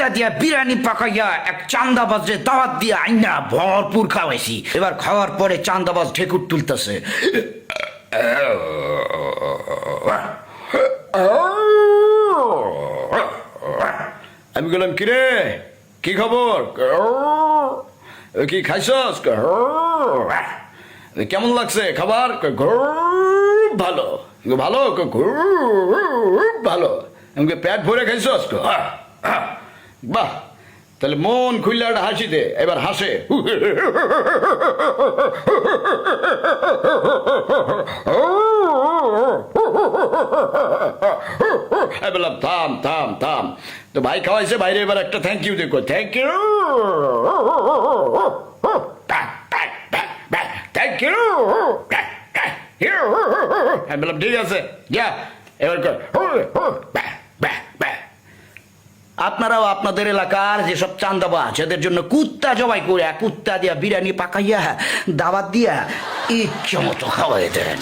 কুত্তা দিয়া বিরিয়ানি পাকাইয়া এক চান্দাবাজে দাওয়াত দিয়া আইনা ভরপুর খাওয়াইছি। এবার খাওয়ার পরে চান্দাবাজ ঠেকুর তুলতেছে। আমি বললাম, কিরে কি খবর, কি খাইছস, কেমন লাগছে খাবার? ভালো। ভালো? ভালো। আমাকে পেট ভরে খাইছস? বাহ, তাহলে মন খুললে একটা হাসি দে। এবার হাসে। বললাম থাম থাম থাম, তো ভাই খাওয়াইছে, বাইরে এবার একটা থ্যাংক ইউ দেখো। Thank you, thank you. আমি বললাম ঠিক আছে, যা এবার কর। আপনারাও আপনাদের এলাকার যেসব চান্দাবাজ এদের জন্য কুত্তা জবাই করে কুত্তা দিয়া বিরিয়ানি পাকাইয়া দাওয়াত দিয়া ইচ্ছা মতো খাওয়াই দেন।